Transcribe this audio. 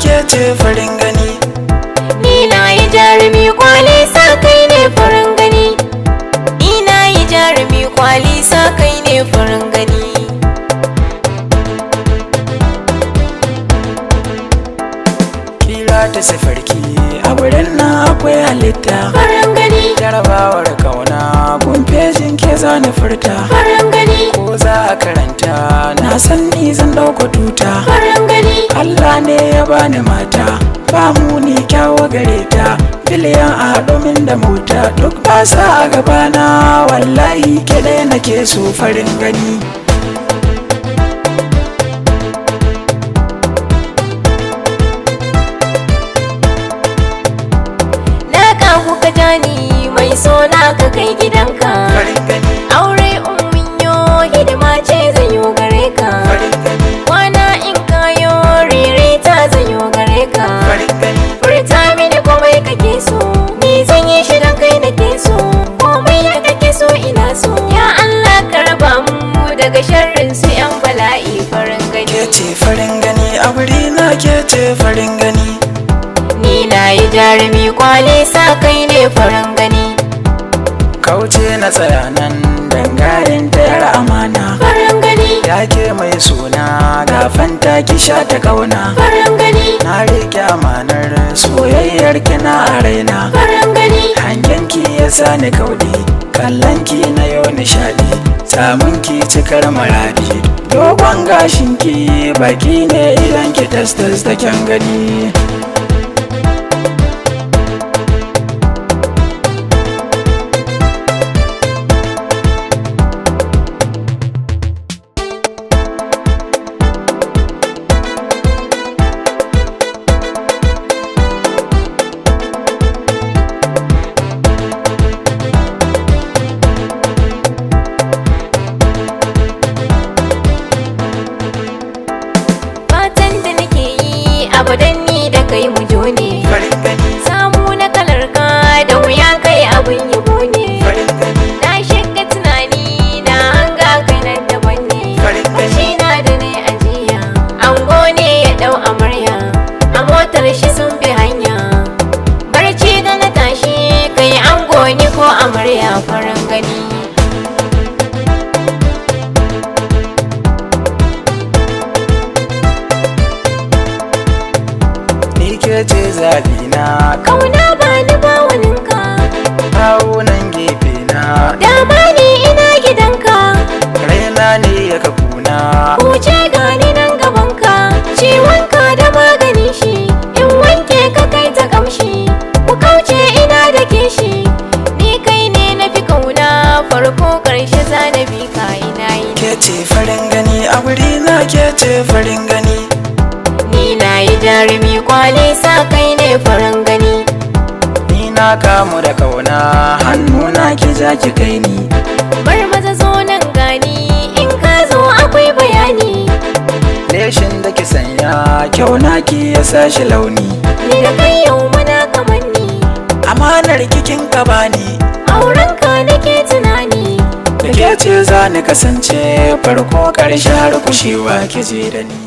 ke ce farin gani. Ni na yi jarumi kwali sa kai ne farin gani. Ni na yi jarumi kwali sa kai ne farin gani. Kira ta sifarki a wurin na akwai halitta Farin gani. jarabawar kauna gumfejin ke zani furta. Farin gani. Ko za a karanta na san ni zan dauka tuta. Farin gani. Allah ne ya bani mata ba mu ni kyawo gare ta biliyan a domin da mota duk ba sa a gabana wallahi ke ɗaya nake so farin gani. Na kagu ka jani mai sona ka kai gidanka. Farin gani. Aure umminyo hidima ce zan yi gare ka. Farin gani. Kwana in kayo ririta zan yi gare ka. Farin gani. Furta mini komai kake so, ni zan yi shi don kai nake so. Komai da kake so ina so. Ya Allah ka raba mu daga sharrin su yan bala'i farin Ke gani. ce farin gani a wuri na ke ce farin gani. Ni na yi jarumi kwali sa kai ne farin gani. Kauce na tsaya nan dangarin tayar amana. Farin gani. Ya ke mai suna gafanta ki sha ta kauna. Farin gani. Na rike amanar soyayyar ki na a raina. Farin gani. Hangen ki ya sani kaudi kallon ki na yau nishadi samun ki cikar maradi dogon gashin ki baki ne idan ki tas da kyan gani. Fatan da nake yi abadan ni da kai mu jone. Farin gani. Samu na kalar ka da wuya kai abin yabo ne. Farin gani. Na shiga tunani na hanga kai nan daban ne. Farin gani. Kashi na da ne ajiya ango ne ya dau amarya a motar shi sun bi hanya. Barci da na tashi kai ango ni ko amarya farin gani. Ni ke ce zabina Kauna ba ni ba waninka, kawo nan gefe na dama ne ina gidanka. raina ne ya kafuna. Kuce gani nan gabanka, ciwonka da magani shi, in wanke ka kai ta kamshi, ku kauce ina da kishi, ni kai ne na fi kauna farko karshe zanabi ka ina yi. Ke ce farin gani a wuri na ke ce farin gani. Ni na yi jarumi kwali sa kai ne farin gani. Ni na kamu da kauna hannuna ki za ki kai ni. Bar maza zo nan gani, in ka zo akwai bayani. Leshin da ki sanya kyau na ki ya sashi launi. Ni da kai yau muna kamanni, Amanar kikin ka bani aurenka nake tunani. da ke ce za ni kasance farko ƙarshe har kushewa ki je da ni.